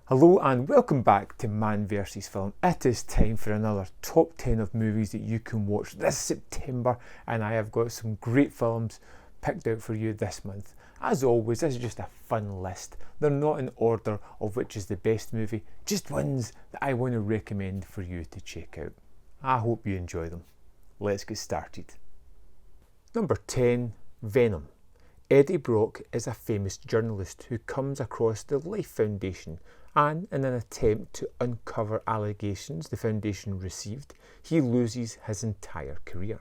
Hello and welcome back to Man vs Film. It is time for another top 10 of movies that you can watch this September, and I have got some great films picked out for you this month. As always, this is just a fun list. They're not in order of which is the best movie, just ones that I want to recommend for you to check out. I hope you enjoy them. Let's get started. Number 10, Venom. Eddie Brock is a famous journalist who comes across the Life Foundation, and in an attempt to uncover allegations the foundation received, he loses his entire career.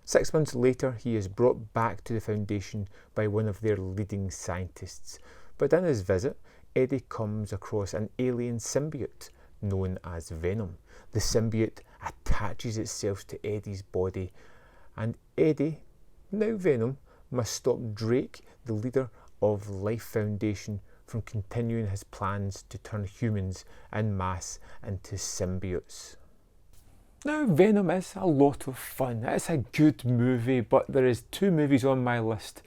6 months later, he is brought back to the foundation by one of their leading scientists. But in his visit, Eddie comes across an alien symbiote known as Venom. The symbiote attaches itself to Eddie's body, and Eddie, now Venom, must stop Drake, the leader of Life Foundation, from continuing his plans to turn humans en masse into symbiotes. Now, Venom is a lot of fun. It's a good movie, but there is 2 movies on my list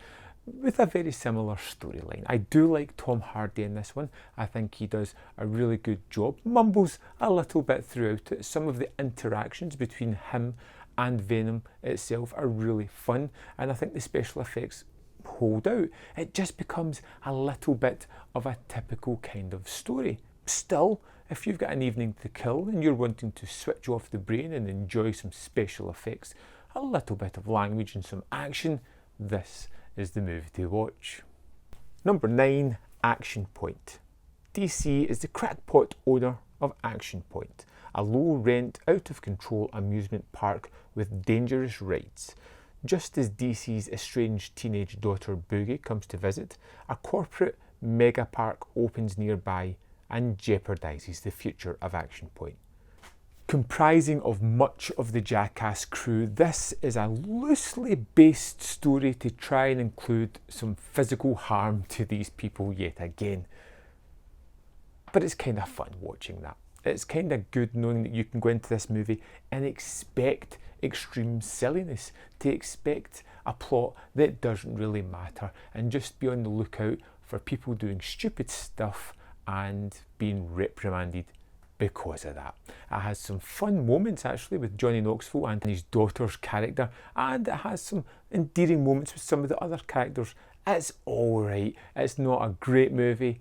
with a very similar storyline. I do like Tom Hardy in this one. I think he does a really good job. Mumbles a little bit throughout it. Some of the interactions between him and Venom itself are really fun, and I think the special effects hold out. It just becomes a little bit of a typical kind of story. Still, if you've got an evening to kill and you're wanting to switch off the brain and enjoy some special effects, a little bit of language and some action, this is the movie to watch. Number 9, Action Point. DC is the crackpot owner of Action Point, a low-rent, out-of-control amusement park with dangerous rides. Just as DC's estranged teenage daughter Boogie comes to visit, a corporate mega park opens nearby and jeopardises the future of Action Point. Comprising of much of the Jackass crew, this is a loosely based story to try and include some physical harm to these people yet again. But it's kind of fun watching that. It's kind of good knowing that you can go into this movie and expect extreme silliness, to expect a plot that doesn't really matter, and just be on the lookout for people doing stupid stuff and being reprimanded because of that. It has some fun moments actually with Johnny Knoxville and his daughter's character, and it has some endearing moments with some of the other characters. It's alright, it's not a great movie,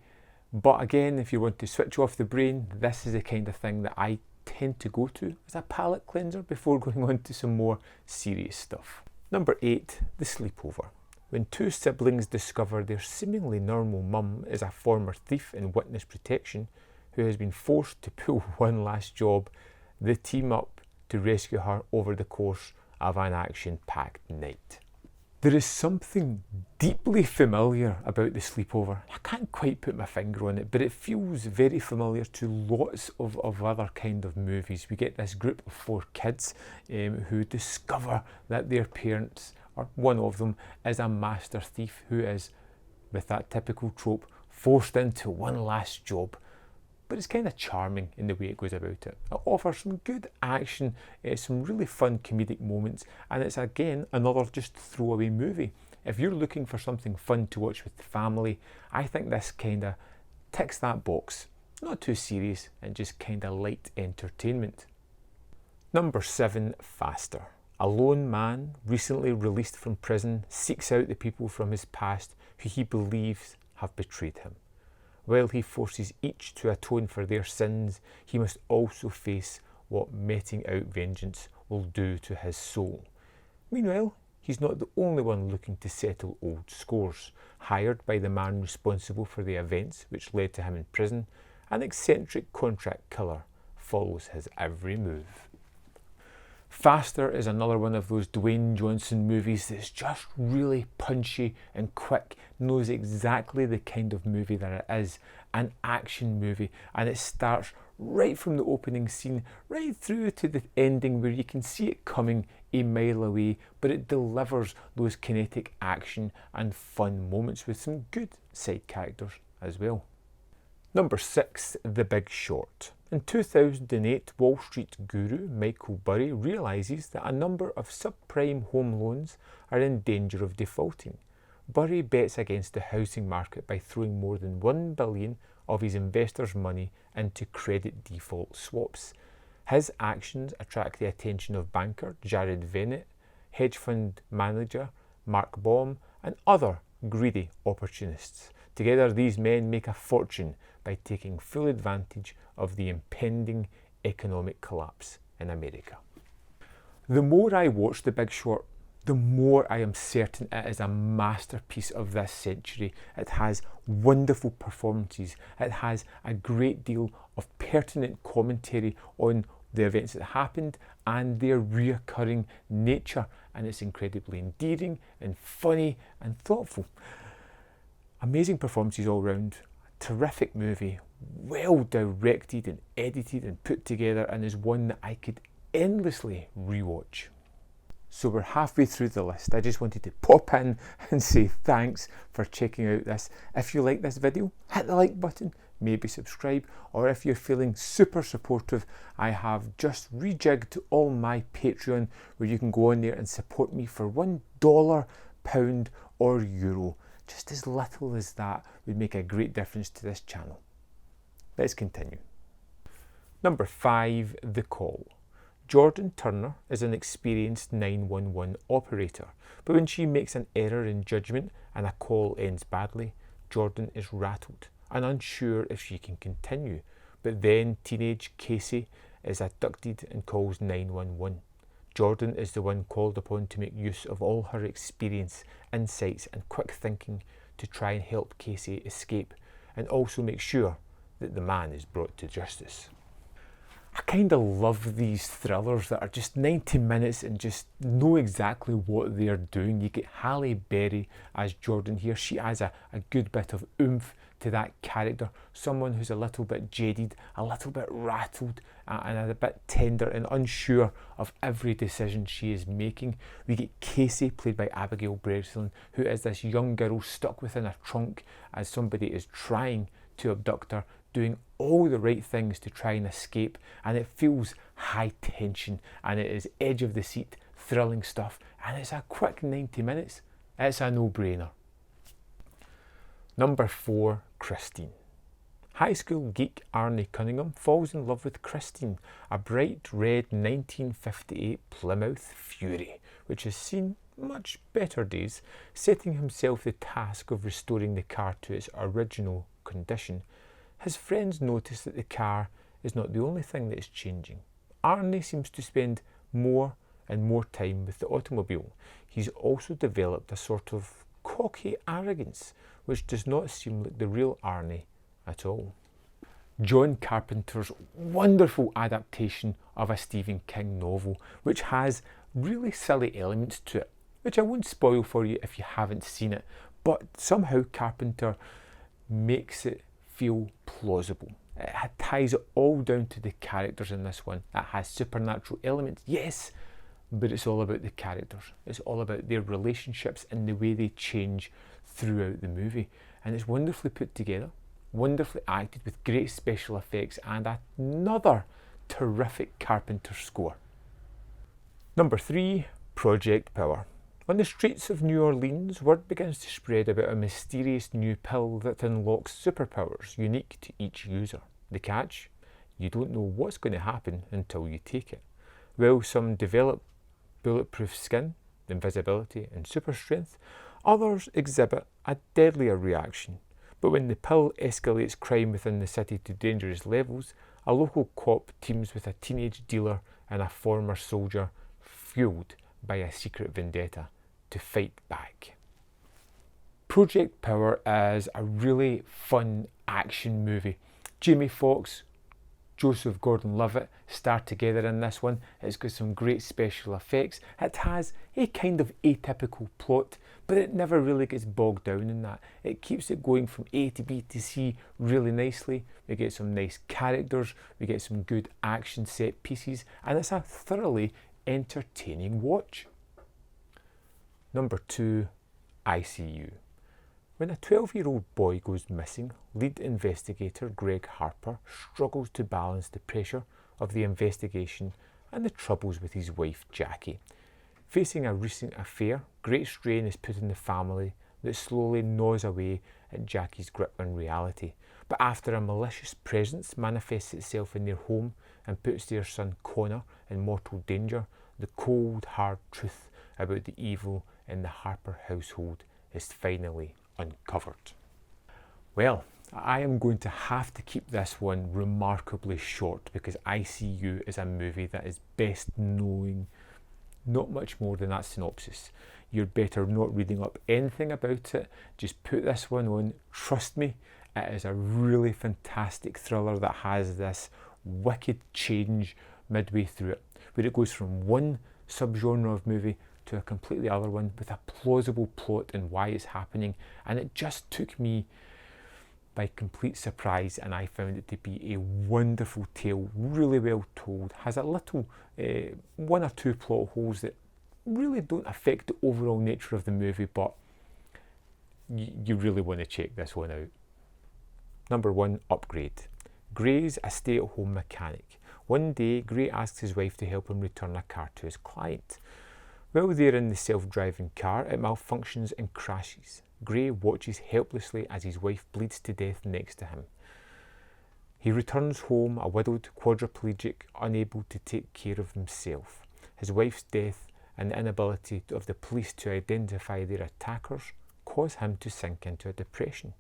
but again, if you want to switch off the brain, this is the kind of thing that I tend to go to as a palate cleanser before going on to some more serious stuff. Number 8, The Sleepover. When 2 siblings discover their seemingly normal mum is a former thief in witness protection who has been forced to pull one last job, they team up to rescue her over the course of an action-packed night. There is something deeply familiar about The Sleepover. I can't quite put my finger on it, but it feels very familiar to lots of other kind of movies. We get this group of 4 kids who discover that their parents, or one of them, is a master thief who is, with that typical trope, forced into one last job. But it's kind of charming in the way it goes about it. It offers some good action, some really fun comedic moments, and it's again another just throwaway movie. If you're looking for something fun to watch with the family, I think this kind of ticks that box. Not too serious and just kind of light entertainment. Number 7, Faster. A lone man, recently released from prison, seeks out the people from his past who he believes have betrayed him. While he forces each to atone for their sins, he must also face what meting out vengeance will do to his soul. Meanwhile, he's not the only one looking to settle old scores. Hired by the man responsible for the events which led to him in prison, an eccentric contract killer follows his every move. Faster is another one of those Dwayne Johnson movies that's just really punchy and quick, knows exactly the kind of movie that it is, an action movie, and it starts right from the opening scene, right through to the ending where you can see it coming a mile away, but it delivers those kinetic action and fun moments with some good side characters as well. Number 6, The Big Short. In 2008, Wall Street guru Michael Burry realises that a number of subprime home loans are in danger of defaulting. Burry bets against the housing market by throwing more than $1 billion of his investors' money into credit default swaps. His actions attract the attention of banker Jared Venom, hedge fund manager Mark Baum, and other greedy opportunists. Together, these men make a fortune by taking full advantage of the impending economic collapse in America. The more I watch The Big Short, the more I am certain it is a masterpiece of this century. It has wonderful performances. It has a great deal of pertinent commentary on the events that happened and their reoccurring nature, and it's incredibly endearing and funny and thoughtful. Amazing performances all round. Terrific movie, well directed and edited and put together, and is one that I could endlessly rewatch. So we're halfway through the list. I just wanted to pop in and say thanks for checking out this. If you like this video, hit the like button, maybe subscribe, or if you're feeling super supportive, I have just rejigged all my Patreon where you can go on there and support me for $1, pound or euro. Just as little as that would make a great difference to this channel. Let's continue. Number 5, The Call. Jordan Turner is an experienced 911 operator, but when she makes an error in judgment and a call ends badly, Jordan is rattled and unsure if she can continue. But then teenage Casey is abducted and calls 911. Jordan is the one called upon to make use of all her experience, insights and quick thinking to try and help Casey escape and also make sure that the man is brought to justice. I kind of love these thrillers that are just 90 minutes and just know exactly what they're doing. You get Halle Berry as Jordan here. She adds a good bit of oomph to that character. Someone who's a little bit jaded, a little bit rattled, and a bit tender and unsure of every decision she is making. We get Casey, played by Abigail Breslin, who is this young girl stuck within a trunk as somebody is trying to abduct her, doing all the right things to try and escape, and it feels high tension and it is edge of the seat, thrilling stuff, and it's a quick 90 minutes. It's a no-brainer. Number 4, Christine. High school geek Arnie Cunningham falls in love with Christine, a bright red 1958 Plymouth Fury, which has seen much better days, setting himself the task of restoring the car to its original condition. His friends notice that the car is not the only thing that is changing. Arnie seems to spend more and more time with the automobile. He's also developed a sort of cocky arrogance, which does not seem like the real Arnie at all. John Carpenter's wonderful adaptation of a Stephen King novel, which has really silly elements to it, which I won't spoil for you if you haven't seen it, but somehow Carpenter makes it feel plausible. It ties it all down to the characters in this one. It has supernatural elements, yes, but it's all about the characters. It's all about their relationships and the way they change throughout the movie. And it's wonderfully put together, wonderfully acted with great special effects and another terrific Carpenter score. Number 3, Project Power. On the streets of New Orleans, word begins to spread about a mysterious new pill that unlocks superpowers unique to each user. The catch? You don't know what's going to happen until you take it. While some develop bulletproof skin, invisibility and super strength, others exhibit a deadlier reaction. But when the pill escalates crime within the city to dangerous levels, a local cop teams with a teenage dealer and a former soldier, fueled by a secret vendetta, to fight back. Project Power is a really fun action movie. Jamie Foxx, Joseph Gordon-Levitt star together in this one. It's got some great special effects. It has a kind of atypical plot, but it never really gets bogged down in that. It keeps it going from A to B to C really nicely. We get some nice characters, we get some good action set pieces, and it's a thoroughly entertaining watch. Number 2, ICU. When a 12-year-old boy goes missing, lead investigator Greg Harper struggles to balance the pressure of the investigation and the troubles with his wife Jackie. Facing a recent affair, great strain is put on the family that slowly gnaws away at Jackie's grip on reality. But after a malicious presence manifests itself in their home and puts their son Connor in mortal danger, the cold, hard truth about the evil in the Harper household is finally uncovered. Well, I am going to have to keep this one remarkably short because ICU is a movie that is best knowing not much more than that synopsis. You're better not reading up anything about it. Just put this one on. Trust me, it is a really fantastic thriller that has this wicked change midway through it, where it goes from one subgenre of movie to a completely other one with a plausible plot and why it's happening, and it just took me by complete surprise, and I found it to be a wonderful tale, really well told, has a little one or two plot holes that really don't affect the overall nature of the movie, but you really want to check this one out. Number 1, Upgrade. Gray's a stay-at-home mechanic. One day, Gray asks his wife to help him return a car to his client. While they're in the self-driving car, it malfunctions and crashes. Gray watches helplessly as his wife bleeds to death next to him. He returns home a widowed quadriplegic, unable to take care of himself. His wife's death and the inability of the police to identify their attackers cause him to sink into a depression.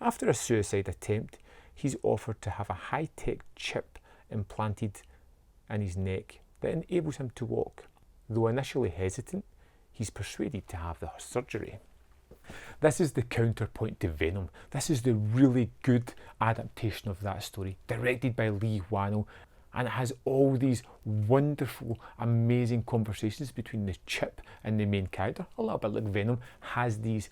After a suicide attempt, he's offered to have a high-tech chip implanted in his neck that enables him to walk. Though initially hesitant, he's persuaded to have the surgery. This is the counterpoint to Venom. This is the really good adaptation of that story, directed by Lee Whannell, and it has all these wonderful, amazing conversations between the chip and the main character. A little bit like Venom, has these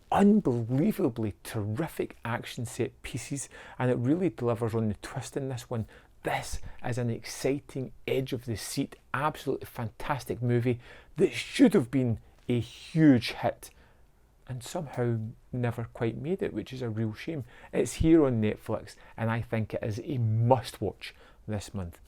unbelievably terrific action set pieces, and it really delivers on the twist in this one. This is an exciting, edge of the seat, absolutely fantastic movie that should have been a huge hit and somehow never quite made it, which is a real shame. It's here on Netflix, and I think it is a must-watch this month.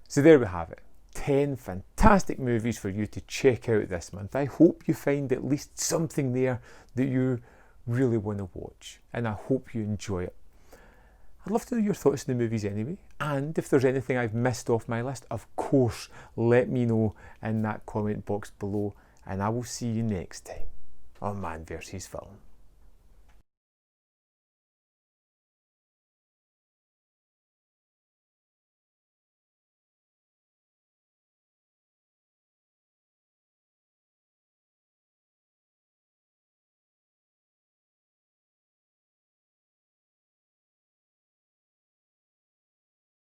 So there we have it. 10 fantastic movies for you to check out this month. I hope you find at least something there that you really want to watch, and I hope you enjoy it. I'd love to know your thoughts on the movies anyway, and if there's anything I've missed off my list, of course, let me know in that comment box below, and I will see you next time on Man vs. Film.